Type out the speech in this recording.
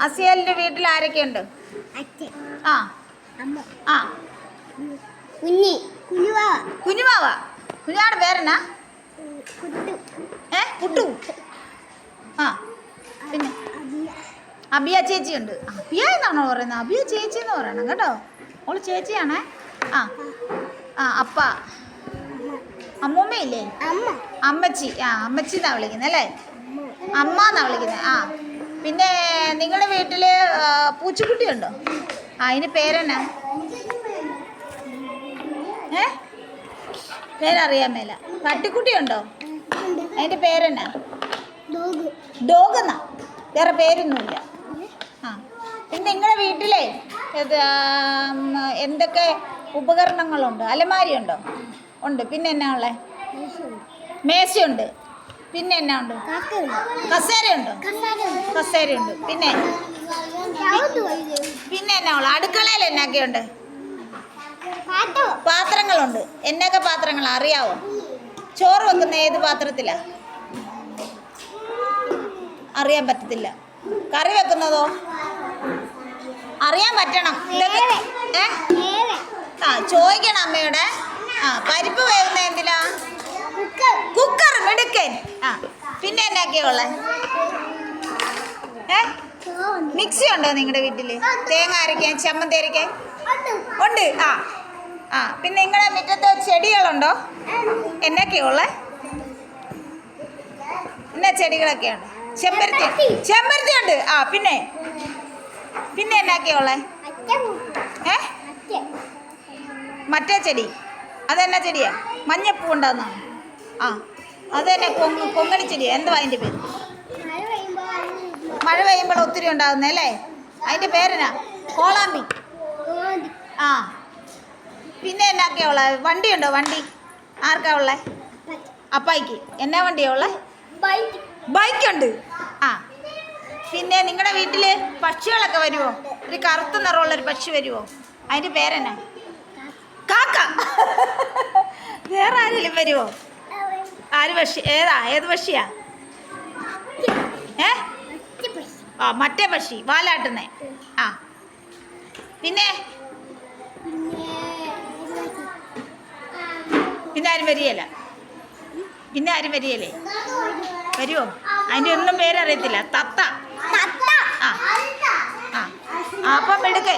അസിയലിന്റെ വീട്ടിൽ ആരൊക്കെയുണ്ട്? ആ ആ കുഞ്ഞുമാവ. കുഞ്ഞാടെ പേരെന്നാ? കുട്ടു. ആ പിന്നെ അബിയ ചേച്ചിയുണ്ട്. അബിയ എന്നാണോ പറയുന്നത്? അബിയ ചേച്ചി എന്ന് പറയണം കേട്ടോ. ഓള് ചേച്ചിയാണേ. ആ ആ അപ്പ അമ്മൂമ്മയില്ലേ? അമ്മച്ചി. ആ അമ്മച്ചി എന്നാ വിളിക്കുന്നത് അല്ലേ? അമ്മ എന്നാ വിളിക്കുന്നത്. ആ പിന്നെ നിങ്ങളുടെ വീട്ടിൽ പൂച്ചക്കുട്ടിയുണ്ടോ? ആ അതിന് പേരെന്നാ? പേരറിയാൻ മേല. പട്ടിക്കുട്ടിയുണ്ടോ? അതിൻ്റെ പേരെന്നാ? ഡോഗ് എന്നാ. വേറെ പേരൊന്നുമില്ല. ആ പിന്നെ നിങ്ങളുടെ വീട്ടിലെ എന്തൊക്കെ ഉപകരണങ്ങളുണ്ട്? അലമാരിയുണ്ടോ? ഉണ്ട്. പിന്നെ എന്നാ ഉള്ളത്? മേശയുണ്ട്. പിന്നെ എന്നാ ഉണ്ട്? കസേരയുണ്ടോ? കസേരയുണ്ട്. പിന്നെ പിന്നെ എന്നാ ഉള്ളത്? അടുക്കളയിൽ എന്നൊക്കെയുണ്ട്? പാത്രങ്ങളുണ്ട്. എന്നൊക്കെ പാത്രങ്ങളാ അറിയാവോ? ചോറ് വെക്കുന്ന ഏത് പാത്രത്തിലാ? അറിയാൻ പറ്റത്തില്ല. കറി വെക്കുന്നതോ? അറിയാൻ പറ്റണം. ആ ചോദിക്കണം അമ്മയോടെ. ആ പരിപ്പ് വേവുന്ന എന്തിനാ? കുക്കർ. മിടുക്കൻ. ആ പിന്നെ എന്നൊക്കെയാ ഉള്ളത്? മിക്സി ഉണ്ടോ നിങ്ങളുടെ വീട്ടിൽ? തേങ്ങ അരയ്ക്കാൻ, ചമ്മന്തി അരയ്ക്കാൻ ഉണ്ട്. ആ ആ പിന്നെ നിങ്ങളുടെ മുറ്റത്ത് ചെടികളുണ്ടോ? എന്നൊക്കെയാ ഉള്ളത്? എന്നാ ചെടികളൊക്കെയുണ്ട്? ചെമ്പരത്തി ഉണ്ട്. ആ പിന്നെ പിന്നെ എന്നൊക്കെയാ ഉള്ളത്? മറ്റേ ചെടി അതെന്നാ ചെടിയാ? മഞ്ഞപ്പൂ ഉണ്ടാകുന്നതാണ്. ആ അത് തന്നെ കൊങ്ങണി ചെടിയാ. എന്തുവാ അതിൻ്റെ പേര്? മഴ പെയ്യുമ്പോൾ ഒത്തിരി ഉണ്ടാകുന്നേ അല്ലേ? അതിൻ്റെ പേരെന്നാ? കോളാമ്പി. ആ പിന്നെ എന്നൊക്കെയാ ഉള്ളത്? വണ്ടിയുണ്ടോ? വണ്ടി ആർക്കാ ഉള്ളത്? അപ്പായിക്ക്. എന്നാ വണ്ടിയാ ഉള്ളത്? ബൈക്കുണ്ട്. ആ പിന്നെ നിങ്ങളുടെ വീട്ടിൽ പക്ഷികളൊക്കെ വരുമോ? ഒരു കറുത്ത നിറമുള്ളൊരു പക്ഷി വരുമോ? അതിൻ്റെ പേരെന്നാ? കാക്ക. വേറെ ആരെങ്കിലും വരുമോ? ആര് പക്ഷി? ഏത് പക്ഷിയാ? ആ മറ്റേ പക്ഷി വാലാട്ടുന്നേ. ആ പിന്നെ പിന്നെ ആരും വരികയില്ല. പിന്നെ ആരും വരികയില്ലേ? വരുമോ? അതിൻ്റെ ഒന്നും പേരറിയത്തില്ല. തത്ത. ആ ആ അപ്പം എടുക്കേ.